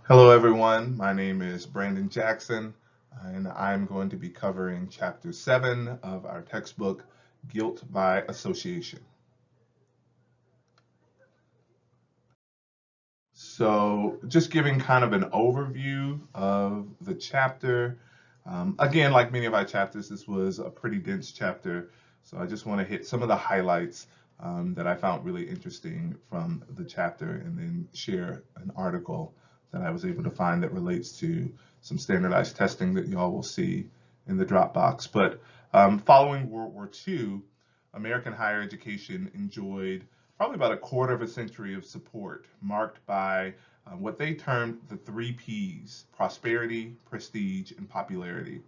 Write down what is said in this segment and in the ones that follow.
Hello, everyone. My name is Brandon Jackson, and I'm going to be covering Chapter 7 of our textbook, Guilt by Association. So, just giving kind of an overview of the chapter. Again, like many of our chapters, this was a pretty dense chapter, so I just want to hit some of the highlights that I found really interesting from the chapter and then share an article that I was able to find that relates to some standardized testing that y'all will see in the Dropbox. But following World War II, American higher education enjoyed probably about a quarter of a century of support, marked by what they termed the three P's: prosperity, prestige, and popularity.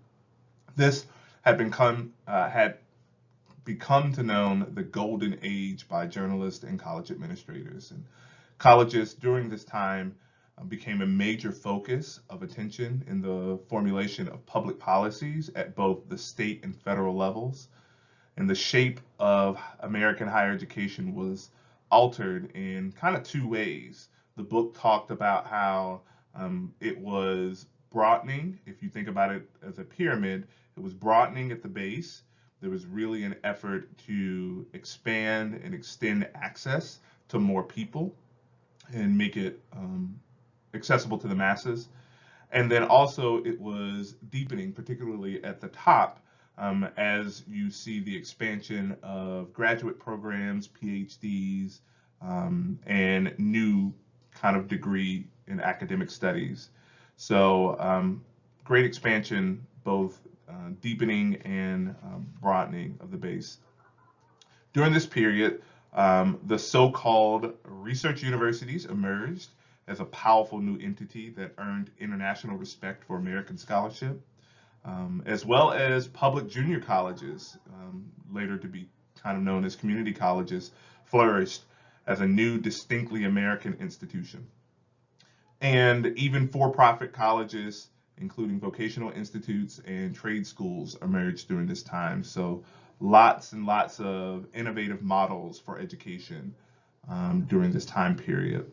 This had become to known the golden age by journalists and college administrators. And colleges during this time became a major focus of attention in the formulation of public policies at both the state and federal levels, and the shape of American higher education was altered in kind of two ways. The book talked about how it was broadening. If you think about it as a pyramid, it was broadening at the base. There was really an effort to expand and extend access to more people and make it accessible to the masses. And then also it was deepening, particularly at the top, as you see the expansion of graduate programs, PhDs, and new kind of degree in academic studies. So great expansion, both deepening and broadening of the base. During this period, the so-called research universities emerged as a powerful new entity that earned international respect for American scholarship, as well as public junior colleges, later to be kind of known as community colleges, flourished as a new, distinctly American institution. And even for-profit colleges, including vocational institutes and trade schools, emerged during this time. So lots and lots of innovative models for education during this time period.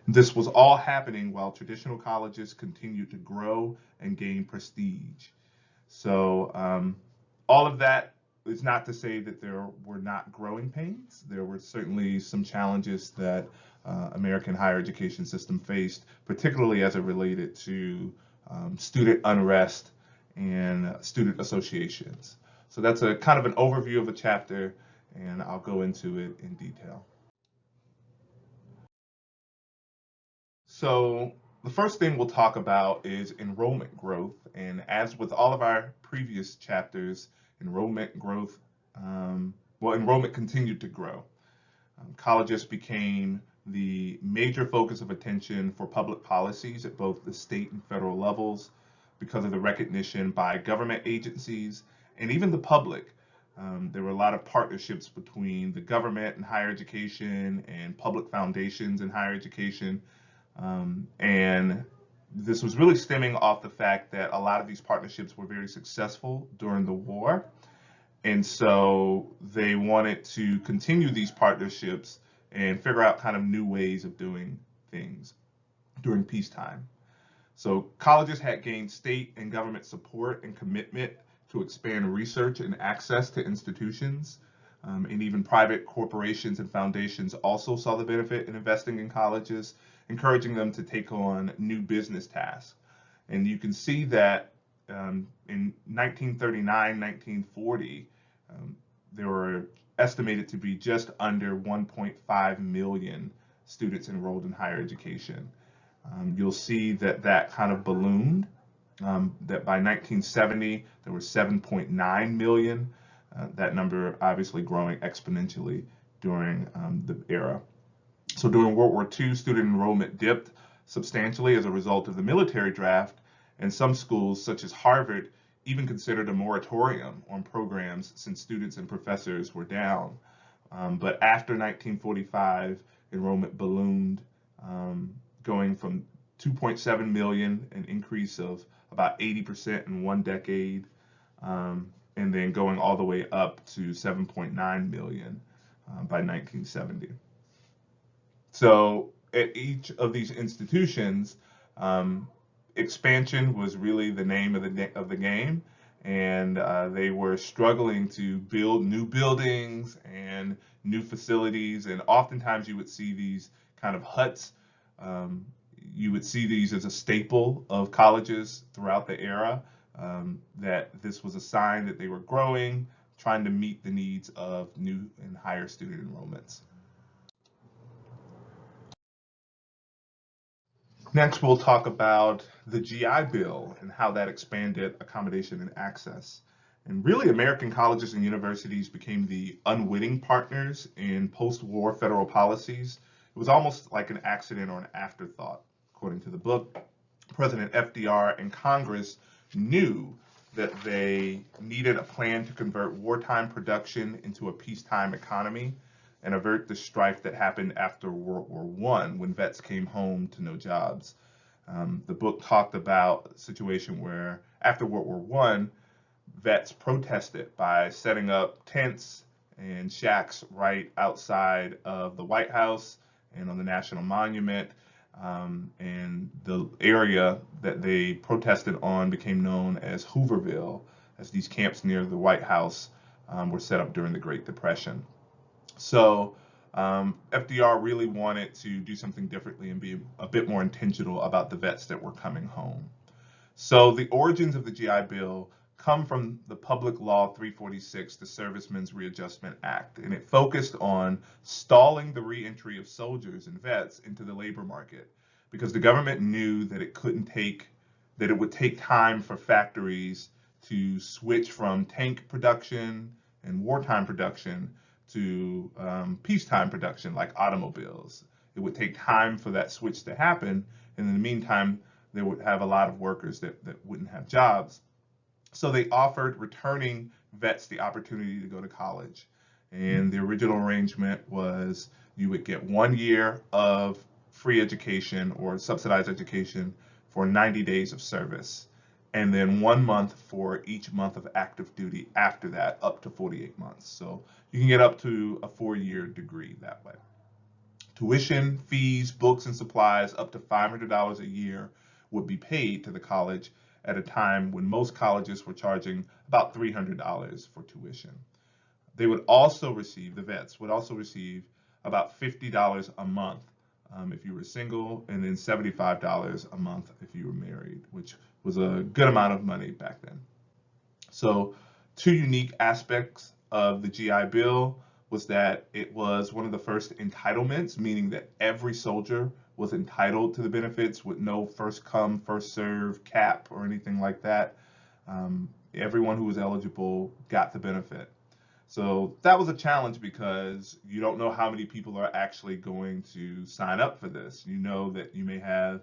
This was all happening while traditional colleges continued to grow and gain prestige. So all of that is not to say that there were not growing pains. There were certainly some challenges that American higher education system faced, particularly as it related to student unrest and student associations. So that's a kind of an overview of the chapter, and I'll go into it in detail. So the first thing we'll talk about is enrollment growth. And as with all of our previous chapters, enrollment growth, enrollment continued to grow. Colleges became the major focus of attention for public policies at both the state and federal levels because of the recognition by government agencies and even the public. There were a lot of partnerships between the government and higher education and public foundations in higher education, and this was really stemming off the fact that a lot of these partnerships were very successful during the war. And so they wanted to continue these partnerships and figure out kind of new ways of doing things during peacetime. So colleges had gained state and government support and commitment to expand research and access to institutions. And even private corporations and foundations also saw the benefit in investing in colleges, encouraging them to take on new business tasks. And you can see that in 1939, 1940, there were estimated to be just under 1.5 million students enrolled in higher education. You'll see that that kind of ballooned, that by 1970, there were 7.9 million. That number obviously growing exponentially during the era. So during World War II, student enrollment dipped substantially as a result of the military draft, and some schools, such as Harvard, even considered a moratorium on programs since students and professors were down. But after 1945, enrollment ballooned, going from 2.7 million, an increase of about 80% in one decade, and then going all the way up to 7.9 million by 1970. So at each of these institutions, Um, Expansion was really the name of the game, and they were struggling to build new buildings and new facilities. And oftentimes, you would see these kind of huts. Um, you would see these as a staple of colleges throughout the era. That this was a sign that they were growing, trying to meet the needs of new and higher student enrollments. Next, we'll talk about the GI Bill and how that expanded accommodation and access. And really, American colleges and universities became the unwitting partners in post-war federal policies. It was almost like an accident or an afterthought. According to the book, President FDR and Congress knew that they needed a plan to convert wartime production into a peacetime economy and avert the strife that happened after World War I when vets came home to no jobs. The book talked about a situation where after World War I, vets protested by setting up tents and shacks right outside of the White House and on the National Monument. And the area that they protested on became known as Hooverville, as these camps near the White House were set up during the Great Depression. So FDR really wanted to do something differently and be a bit more intentional about the vets that were coming home. So the origins of the GI Bill come from the Public Law 346, the Servicemen's Readjustment Act, and it focused on stalling the reentry of soldiers and vets into the labor market because the government knew that it would take time for factories to switch from tank production and wartime production to peacetime production like automobiles. It would take time for that switch to happen, and in the meantime, they would have a lot of workers that wouldn't have jobs. So they offered returning vets the opportunity to go to college. And the original arrangement was you would get 1 year of free education or subsidized education for 90 days of service, and then 1 month for each month of active duty after that, up to 48 months. So you can get up to a 4-year degree that way. Tuition, fees, books, and supplies up to $500 a year would be paid to the college at a time when most colleges were charging about $300 for tuition. They would also receive, the vets would also receive about $50 a month if you were single, and then $75 a month if you were married, which was a good amount of money back then. So, two unique aspects of the GI Bill was that it was one of the first entitlements, meaning that every soldier was entitled to the benefits with no first come, first serve cap or anything like that. Everyone who was eligible got the benefit. So that was a challenge because you don't know how many people are actually going to sign up for this. You know that you may have,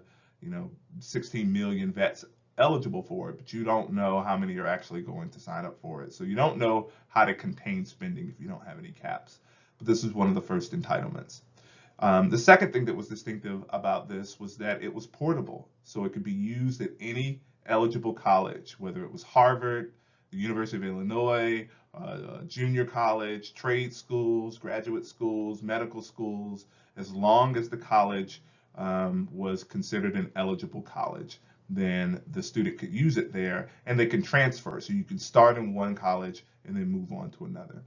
16 million vets eligible for it, but you don't know how many are actually going to sign up for it. So you don't know how to contain spending if you don't have any caps. But this is one of the first entitlements. The second thing that was distinctive about this was that it was portable. So it could be used at any eligible college, whether it was Harvard, the University of Illinois, junior college, trade schools, graduate schools, medical schools, as long as the college was considered an eligible college, then the student could use it there and they can transfer. So you can start in one college and then move on to another.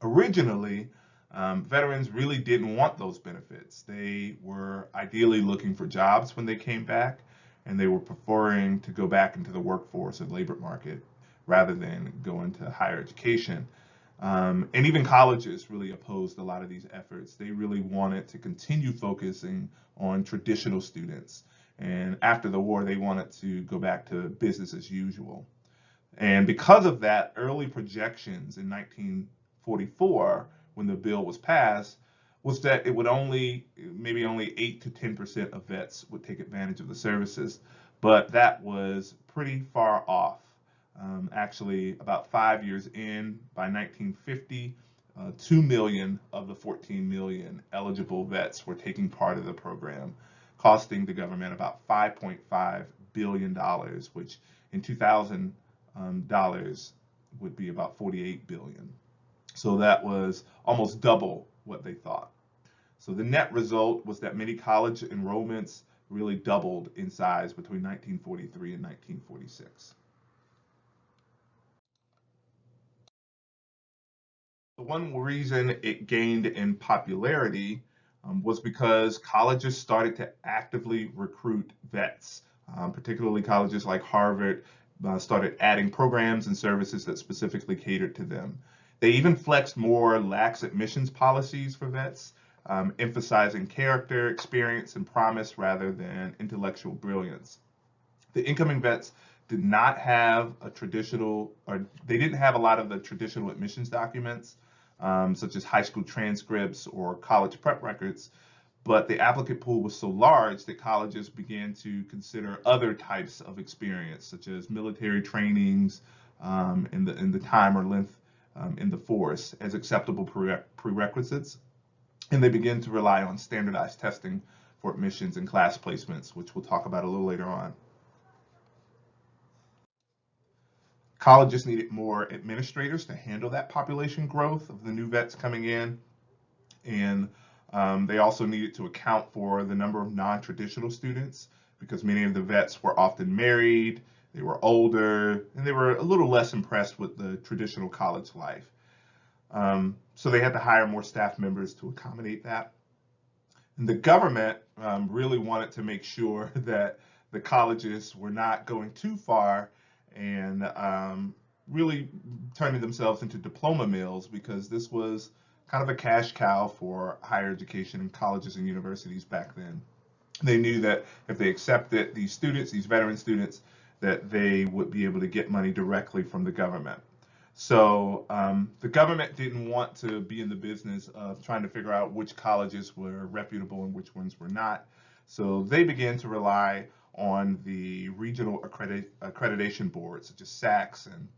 Originally, veterans really didn't want those benefits. They were ideally looking for jobs when they came back, and they were preferring to go back into the workforce or labor market rather than go into higher education. And even colleges really opposed a lot of these efforts. They really wanted to continue focusing on traditional students. And after the war, they wanted to go back to business as usual. And because of that, early projections in 1944, when the bill was passed, was that it would maybe only 8 to 10% of vets would take advantage of the services. But that was pretty far off. Actually, about 5 years in, by 1950, 2 million of the 14 million eligible vets were taking part of the program, costing the government about $5.5 billion, which in 2000 dollars would be about 48 billion. So that was almost double what they thought. So the net result was that many college enrollments really doubled in size between 1943 and 1946. The one reason it gained in popularity was because colleges started to actively recruit vets, particularly colleges like Harvard started adding programs and services that specifically catered to them. They even flexed more lax admissions policies for vets, emphasizing character, experience, and promise rather than intellectual brilliance. The incoming vets did not have a traditional, or they didn't have a lot of the traditional admissions documents, such as high school transcripts or college prep records. But the applicant pool was so large that colleges began to consider other types of experience, such as military trainings in the time or length in the force, as acceptable prerequisites. And they began to rely on standardized testing for admissions and class placements, which we'll talk about a little later on. Colleges needed more administrators to handle that population growth of the new vets coming in. And they also needed to account for the number of non-traditional students because many of the vets were often married, they were older, and they were a little less impressed with the traditional college life. So they had to hire more staff members to accommodate that. And the government really wanted to make sure that the colleges were not going too far and really turning themselves into diploma mills, because this was kind of a cash cow for higher education in colleges and universities back then. They knew that if they accepted these students, these veteran students, that they would be able to get money directly from the government. So the government didn't want to be in the business of trying to figure out which colleges were reputable and which ones were not. So they began to rely on the regional accreditation boards, such as SACS and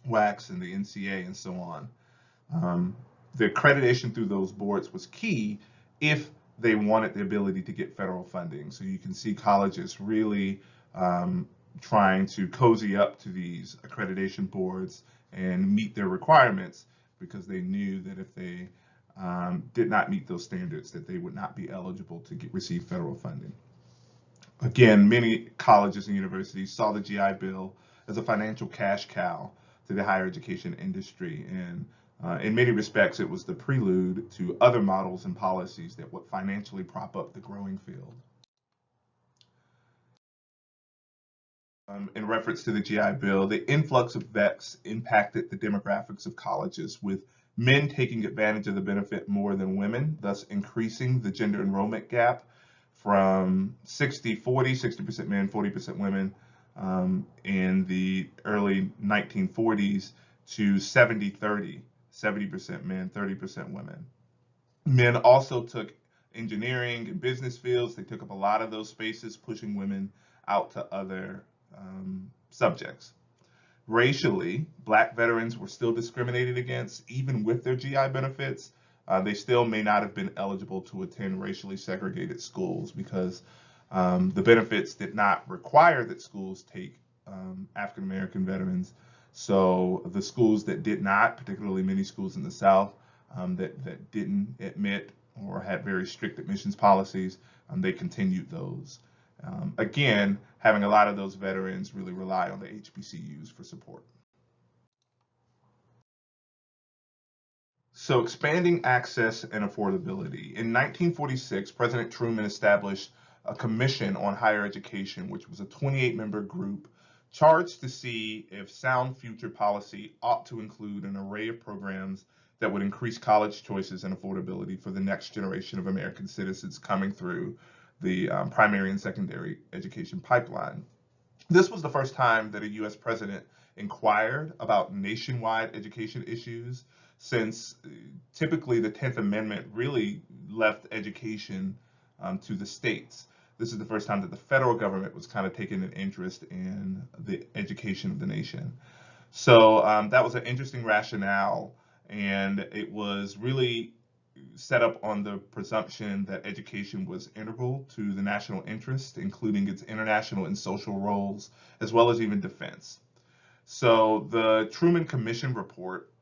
WACS and the NCA and so on. The accreditation through those boards was key if they wanted the ability to get federal funding. So you can see colleges really trying to cozy up to these accreditation boards and meet their requirements, because they knew that if they did not meet those standards, that they would not be eligible to receive federal funding. Again, many colleges and universities saw the GI Bill as a financial cash cow to the higher education industry, and in many respects, it was the prelude to other models and policies that would financially prop up the growing field. In reference to the GI Bill, the influx of vets impacted the demographics of colleges, with men taking advantage of the benefit more than women, thus increasing the gender enrollment gap from 60-40, 60% men, 40% women in the early 1940s to 70-30, 70% men, 30% women. Men also took engineering and business fields. They took up a lot of those spaces, pushing women out to other subjects. Racially, Black veterans were still discriminated against, even with their GI benefits. They still may not have been eligible to attend racially segregated schools because the benefits did not require that schools take African American veterans. So the schools that did not, particularly many schools in the South that didn't admit or had very strict admissions policies, they continued those. Again, having a lot of those veterans really rely on the HBCUs for support. So expanding access and affordability. In 1946, President Truman established a commission on higher education, which was a 28-member group charged to see if sound future policy ought to include an array of programs that would increase college choices and affordability for the next generation of American citizens coming through the primary and secondary education pipeline. This was the first time that a US president inquired about nationwide education issues, since typically the 10th Amendment really left education to the states. This is the first time that the federal government was kind of taking an interest in the education of the nation. So that was an interesting rationale, and it was really set up on the presumption that education was integral to the national interest, including its international and social roles, as well as even defense. So the Truman Commission report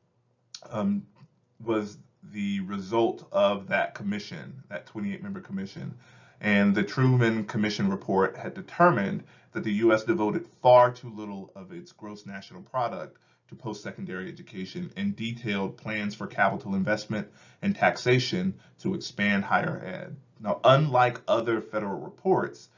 was the result of that commission, that 28-member commission. And the Truman Commission report had determined that the U.S. devoted far too little of its gross national product to post-secondary education and detailed plans for capital investment and taxation to expand higher ed. Now, unlike other federal reports,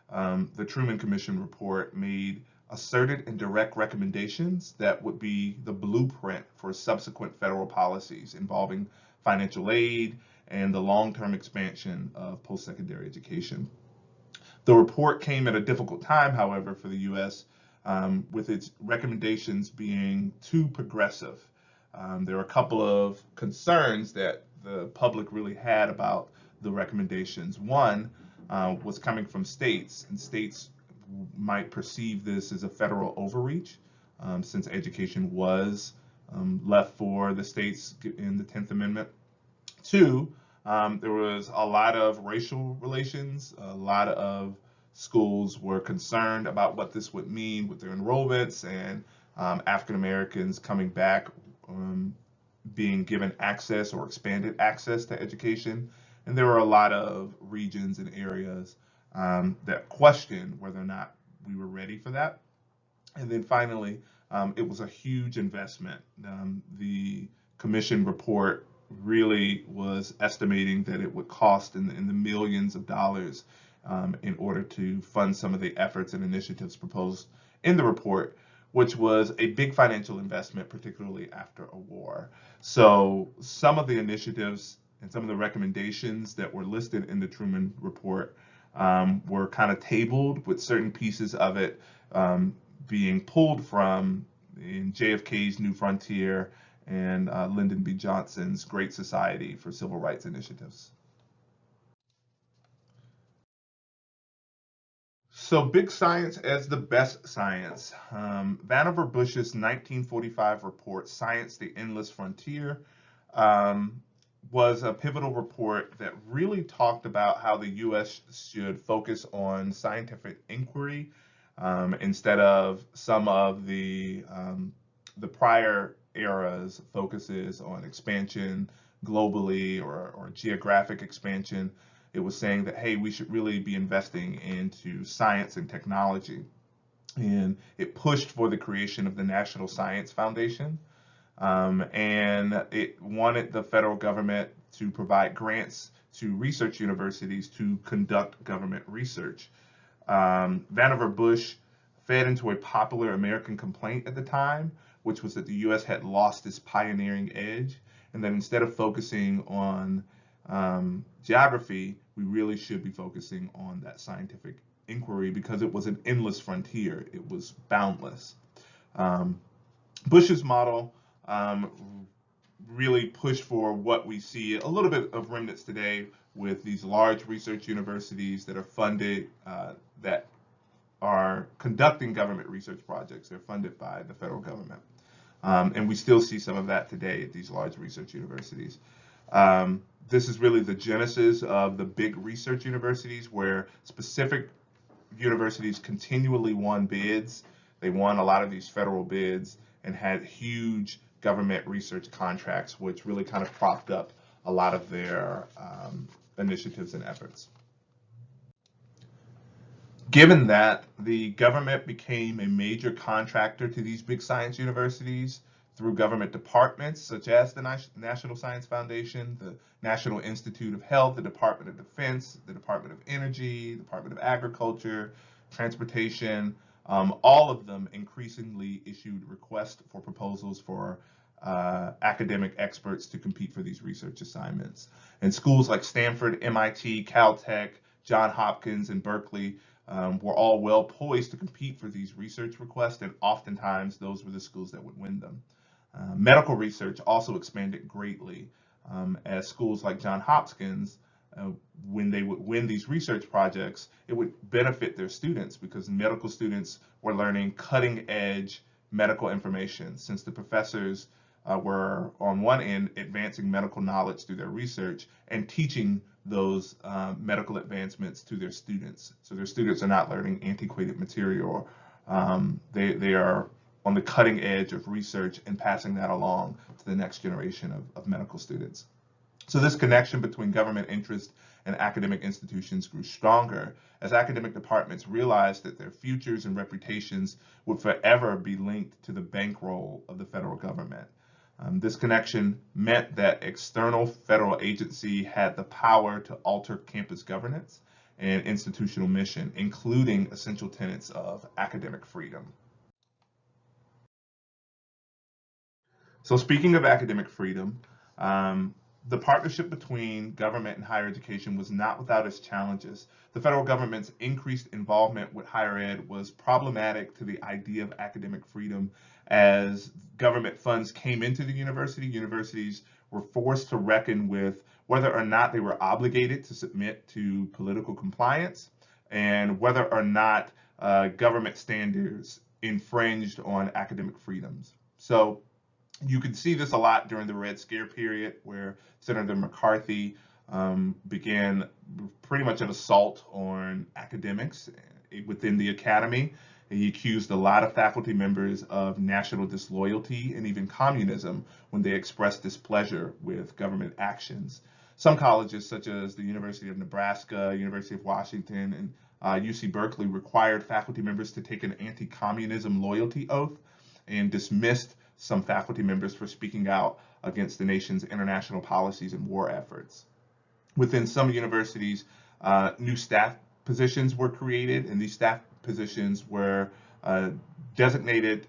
the Truman Commission report made asserted and direct recommendations that would be the blueprint for subsequent federal policies involving financial aid and the long-term expansion of post-secondary education. The report came at a difficult time, however, for the U.S., with its recommendations being too progressive. There were a couple of concerns that the public really had about the recommendations. One was coming from states, and states might perceive this as a federal overreach, since education was left for the states in the 10th Amendment. Two, there was a lot of racial relations. A lot of schools were concerned about what this would mean with their enrollments and African Americans coming back, being given access or expanded access to education. And there were a lot of regions and areas that questioned whether or not we were ready for that. And then finally, it was a huge investment. The commission report really was estimating that it would cost in the millions of dollars in order to fund some of the efforts and initiatives proposed in the report, which was a big financial investment, particularly after a war. So some of the initiatives and some of the recommendations that were listed in the Truman report were kind of tabled, with certain pieces of it being pulled from in JFK's New Frontier and Lyndon B. Johnson's Great Society for Civil Rights Initiatives. So, big science as the best science. Vannevar Bush's 1945 report, Science, the Endless Frontier, was a pivotal report that really talked about how the U.S. should focus on scientific inquiry instead of some of the prior era's focuses on expansion globally or geographic expansion. It was saying that, hey, we should really be investing into science and technology. And it pushed for the creation of the National Science Foundation. And it wanted the federal government to provide grants to research universities to conduct government research. Vannevar Bush fed into a popular American complaint at the time, which was that the U.S. had lost its pioneering edge, and that instead of focusing on geography, we really should be focusing on that scientific inquiry because it was an endless frontier. It was boundless. Bush's model really pushed for what we see a little bit of remnants today with these large research universities that are funded, that are conducting government research projects. They're funded by the federal government. And we still see some of that today at these large research universities. This is really the genesis of the big research universities, where specific universities continually won bids. They won a lot of these federal bids and had huge government research contracts, which really kind of propped up a lot of their initiatives and efforts. Given that, the government became a major contractor to these big science universities through government departments such as the National Science Foundation, the National Institute of Health, the Department of Defense, the Department of Energy, the Department of Agriculture, Transportation. All of them increasingly issued requests for proposals for academic experts to compete for these research assignments. And schools like Stanford, MIT, Caltech, Johns Hopkins, and Berkeley were all well poised to compete for these research requests, and oftentimes those were the schools that would win them. Medical research also expanded greatly as schools like Johns Hopkins, when they would win these research projects, it would benefit their students because medical students were learning cutting edge medical information, since the professors were on one end advancing medical knowledge through their research and teaching those medical advancements to their students. So their students are not learning antiquated material. They are on the cutting edge of research and passing that along to the next generation of medical students. So this connection between government interest and academic institutions grew stronger as academic departments realized that their futures and reputations would forever be linked to the bankroll of the federal government. This connection meant that external federal agency had the power to alter campus governance and institutional mission, including essential tenets of academic freedom. So speaking of academic freedom, um, the partnership between government and higher education was not without its challenges. The federal government's increased involvement with higher ed was problematic to the idea of academic freedom as government funds came into the university. Universities were forced to reckon with whether or not they were obligated to submit to political compliance and whether or not government standards infringed on academic freedoms. So you could see this a lot during the Red Scare period, where Senator McCarthy began pretty much an assault on academics within the academy. He accused a lot of faculty members of national disloyalty and even communism when they expressed displeasure with government actions. Some colleges, such as the University of Nebraska, University of Washington, and UC Berkeley, required faculty members to take an anti-communism loyalty oath and dismissed some faculty members for speaking out against the nation's international policies and war efforts. Within some universities, new staff positions were created, and these staff positions were designated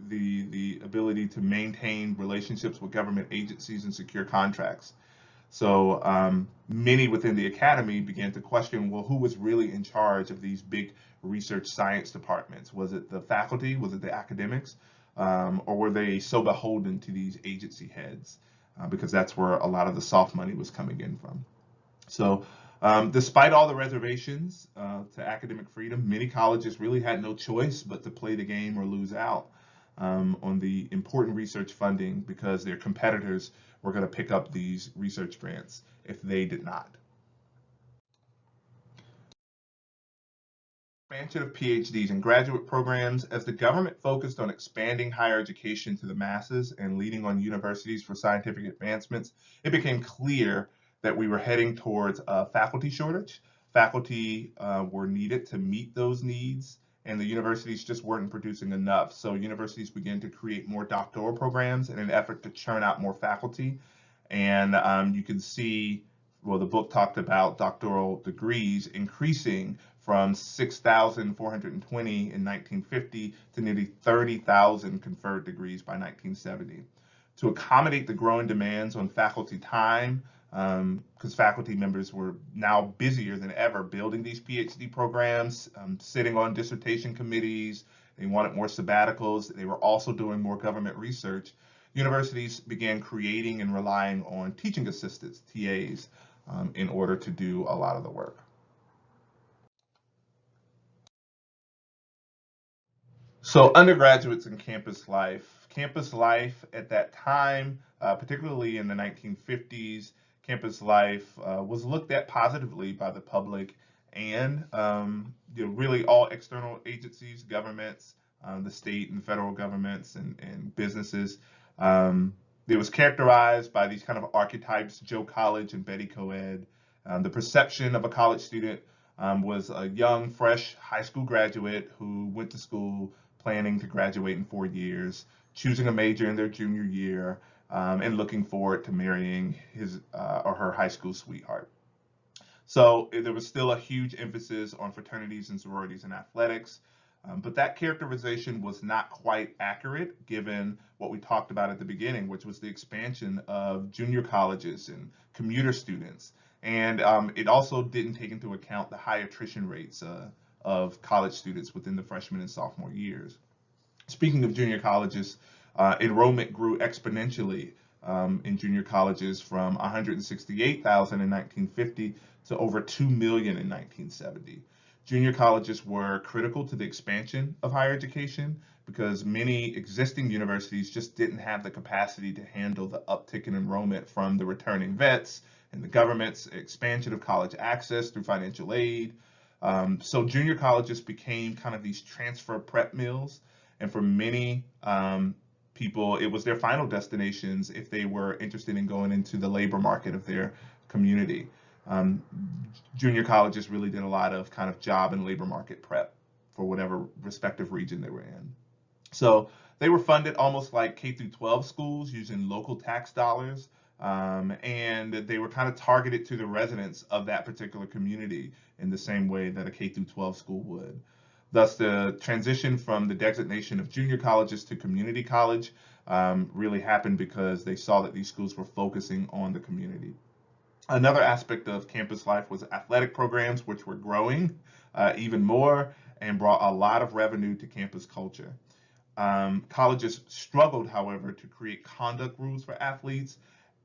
the ability to maintain relationships with government agencies and secure contracts. So many within the academy began to question, well, who was really in charge of these big research science departments? Was it the faculty? Was it the academics? Or were they so beholden to these agency heads? Because that's where a lot of the soft money was coming in from. So despite all the reservations to academic freedom, many colleges really had no choice but to play the game or lose out on the important research funding because their competitors were going to pick up these research grants if they did not. Expansion of PhDs and graduate programs. As the government focused on expanding higher education to the masses and leading on universities for scientific advancements, it became clear that we were heading towards a faculty shortage. Faculty were needed to meet those needs, and the universities just weren't producing enough. So universities began to create more doctoral programs in an effort to churn out more faculty. And you can see, well, the book talked about doctoral degrees increasing from 6,420 in 1950 to nearly 30,000 conferred degrees by 1970. To accommodate the growing demands on faculty time, because faculty members were now busier than ever building these PhD programs, sitting on dissertation committees, they wanted more sabbaticals, they were also doing more government research. Universities began creating and relying on teaching assistants, TAs, in order to do a lot of the work. So undergraduates in campus life. Campus life at that time, particularly in the 1950s, campus life was looked at positively by the public and really all external agencies, governments, the state and federal governments and businesses. It was characterized by these kind of archetypes, Joe College and Betty Coed. The perception of a college student was a young, fresh high school graduate who went to school planning to graduate in 4 years, choosing a major in their junior year, and looking forward to marrying his or her high school sweetheart. So there was still a huge emphasis on fraternities and sororities and athletics, but that characterization was not quite accurate given what we talked about at the beginning, which was the expansion of junior colleges and commuter students. And it also didn't take into account the high attrition rates of college students within the freshman and sophomore years. Speaking of junior colleges, enrollment grew exponentially in junior colleges from 168,000 in 1950 to over 2 million in 1970. Junior colleges were critical to the expansion of higher education because many existing universities just didn't have the capacity to handle the uptick in enrollment from the returning vets and the government's expansion of college access through financial aid. So junior colleges became kind of these transfer prep mills, and for many people, it was their final destinations if they were interested in going into the labor market of their community. Um, Junior colleges really did a lot of kind of job and labor market prep for whatever respective region they were in. So they were funded almost like K through 12 schools using local tax dollars. And they were kind of targeted to the residents of that particular community in the same way that a K through 12 school would. Thus, the transition from the designation of junior colleges to community college really happened because they saw that these schools were focusing on the community. Another aspect of campus life was athletic programs, which were growing even more and brought a lot of revenue to campus culture. Colleges struggled, however, to create conduct rules for athletes.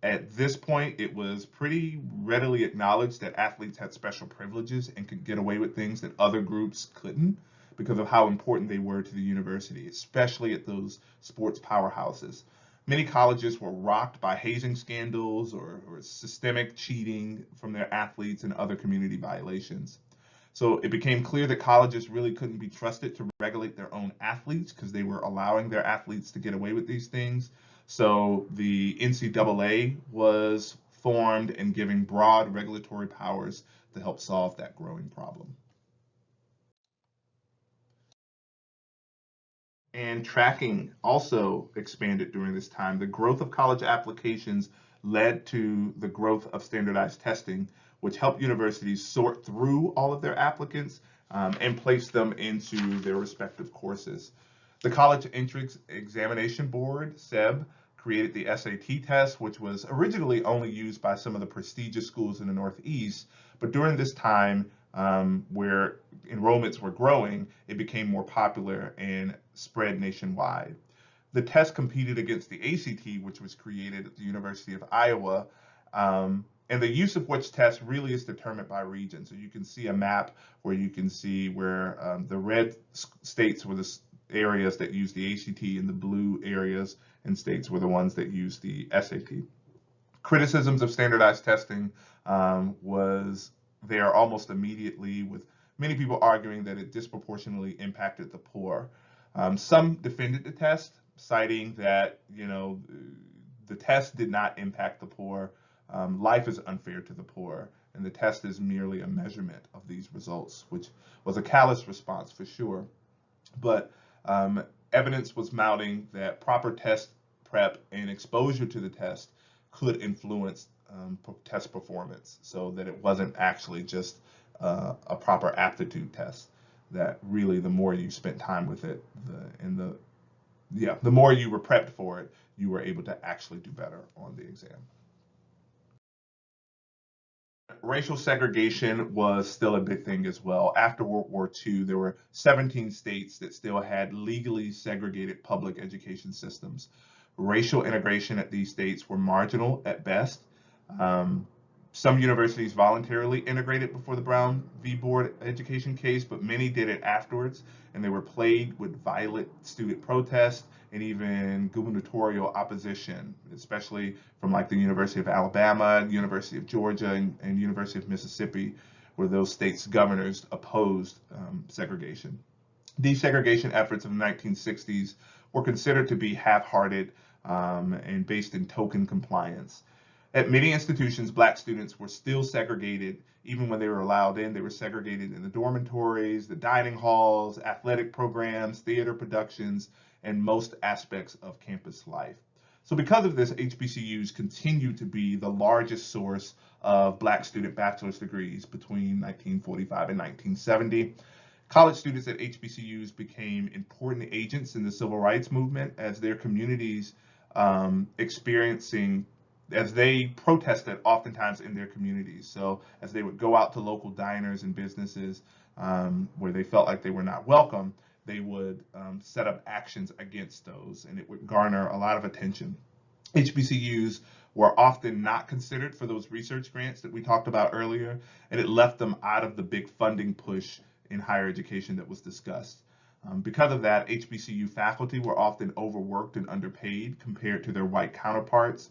At this point, it was pretty readily acknowledged that athletes had special privileges and could get away with things that other groups couldn't because of how important they were to the university, especially at those sports powerhouses. Many colleges were rocked by hazing scandals or systemic cheating from their athletes and other community violations. So it became clear that colleges really couldn't be trusted to regulate their own athletes because they were allowing their athletes to get away with these things. So the NCAA was formed and giving broad regulatory powers to help solve that growing problem. And tracking also expanded during this time. The growth of college applications led to the growth of standardized testing, which helped universities sort through all of their applicants and place them into their respective courses. The College Entrance Examination Board, SEB, created the SAT test, which was originally only used by some of the prestigious schools in the Northeast, but during this time where enrollments were growing, it became more popular and spread nationwide. The test competed against the ACT, which was created at the University of Iowa, and the use of which test really is determined by region. So you can see a map where you can see where the red states were the areas that use the ACT, and the blue areas and states were the ones that use the SAT. Criticisms of standardized testing was there almost immediately, with many people arguing that it disproportionately impacted the poor. Some defended the test, citing that the test did not impact the poor. Life is unfair to the poor, and the test is merely a measurement of these results, which was a callous response for sure. But evidence was mounting that proper test prep and exposure to the test could influence test performance, so that it wasn't actually just a proper aptitude test. That really, the more you spent time with it, the more you were prepped for it, you were able to actually do better on the exam. Racial segregation was still a big thing as well. After World War II, there were 17 states that still had legally segregated public education systems. Racial integration at these states were marginal at best. Some universities voluntarily integrated before the Brown v. Board education case, but many did it afterwards, and they were plagued with violent student protests and even gubernatorial opposition, especially from like the University of Alabama, University of Georgia, and University of Mississippi, where those states' governors opposed segregation. Desegregation efforts of the 1960s were considered to be half-hearted and based in token compliance. At many institutions, Black students were still segregated. Even when they were allowed in, they were segregated in the dormitories, the dining halls, athletic programs, theater productions, and most aspects of campus life. So because of this, HBCUs continue to be the largest source of Black student bachelor's degrees between 1945 and 1970. College students at HBCUs became important agents in the civil rights movement as their communities as they protested oftentimes in their communities. So as they would go out to local diners and businesses where they felt like they were not welcome, they would set up actions against those, and it would garner a lot of attention. HBCUs were often not considered for those research grants that we talked about earlier, and it left them out of the big funding push in higher education that was discussed. Because of that, HBCU faculty were often overworked and underpaid compared to their white counterparts.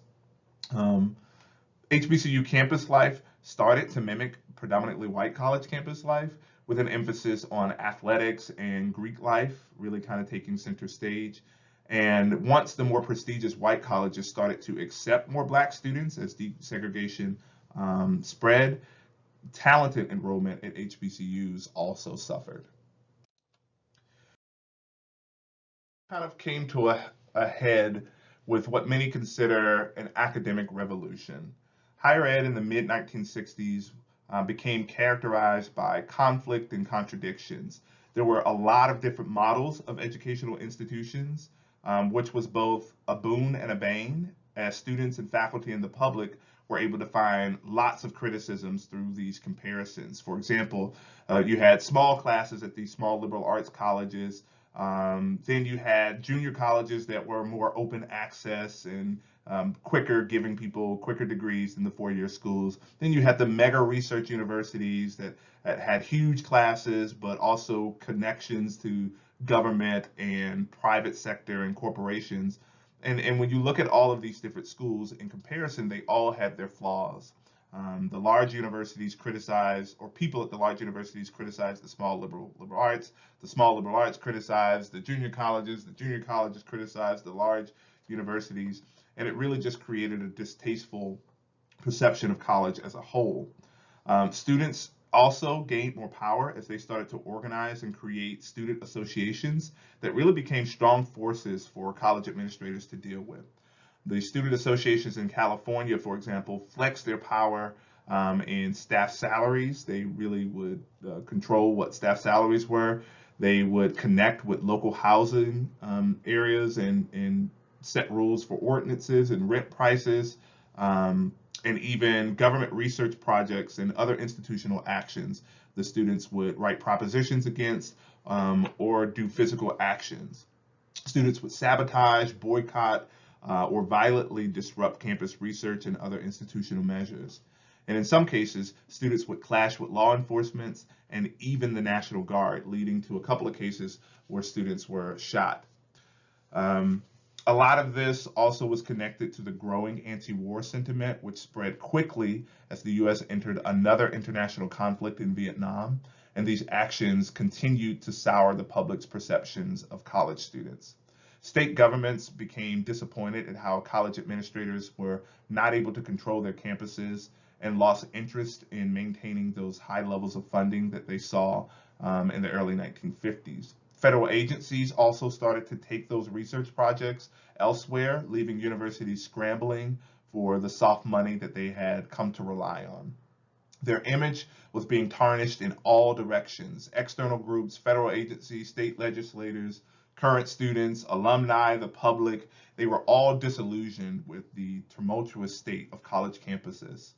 HBCU campus life started to mimic predominantly white college campus life, with an emphasis on athletics and Greek life really kind of taking center stage. And once the more prestigious white colleges started to accept more black students as desegregation spread, talented enrollment at HBCUs also suffered. Kind of came to a head with what many consider an academic revolution. Higher ed in the mid 1960s became characterized by conflict and contradictions. There were a lot of different models of educational institutions, which was both a boon and a bane, as students and faculty and the public were able to find lots of criticisms through these comparisons. For example, you had small classes at these small liberal arts colleges. Then you had junior colleges that were more open access and quicker, giving people quicker degrees than the four-year schools. Then you had the mega research universities that had huge classes, but also connections to government and private sector and corporations. And when you look at all of these different schools in comparison, they all had their flaws. The large universities criticize, or people at the large universities criticize the small liberal arts. The small liberal arts criticize the junior colleges. The junior colleges criticize the large universities. And it really just created a distasteful perception of college as a whole. Students also gained more power as they started to organize and create student associations that really became strong forces for college administrators to deal with. The student associations in California, for example, flexed their power in staff salaries. They really would control what staff salaries were. They would connect with local housing areas and set rules for ordinances and rent prices, and even government research projects and other institutional actions. The students would write propositions against or do physical actions. Students would sabotage, boycott, or violently disrupt campus research and other institutional measures. And in some cases, students would clash with law enforcement and even the National Guard, leading to a couple of cases where students were shot. A lot of this also was connected to the growing anti-war sentiment, which spread quickly as the U.S. entered another international conflict in Vietnam, and these actions continued to sour the public's perceptions of college students. State governments became disappointed at how college administrators were not able to control their campuses and lost interest in maintaining those high levels of funding that they saw in the early 1950s. Federal agencies also started to take those research projects elsewhere, leaving universities scrambling for the soft money that they had come to rely on. Their image was being tarnished in all directions. External groups, federal agencies, state legislators, current students, alumni, the public, they were all disillusioned with the tumultuous state of college campuses.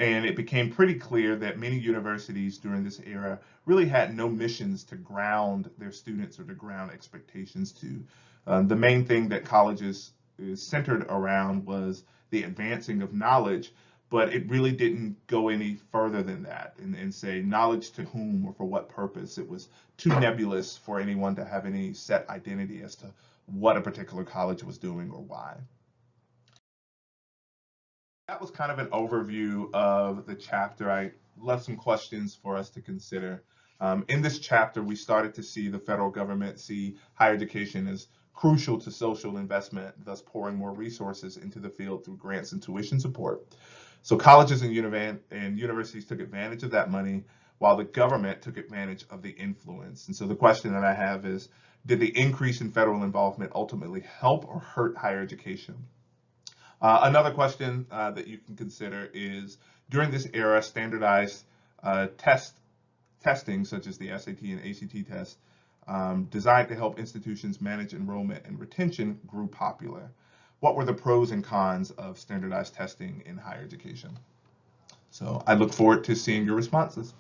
And it became pretty clear that many universities during this era really had no missions to ground their students or to ground expectations to. The main thing that colleges is centered around was the advancing of knowledge, but it really didn't go any further than that and say knowledge to whom or for what purpose. It was too nebulous for anyone to have any set identity as to what a particular college was doing or why. That was kind of an overview of the chapter. I left some questions for us to consider. In this chapter, we started to see the federal government see higher education as crucial to social investment, thus pouring more resources into the field through grants and tuition support. So colleges and universities took advantage of that money while the government took advantage of the influence. And so the question that I have is, did the increase in federal involvement ultimately help or hurt higher education? Another question that you can consider is, during this era, standardized testing, such as the SAT and ACT test, designed to help institutions manage enrollment and retention, grew popular. What were the pros and cons of standardized testing in higher education? So I look forward to seeing your responses.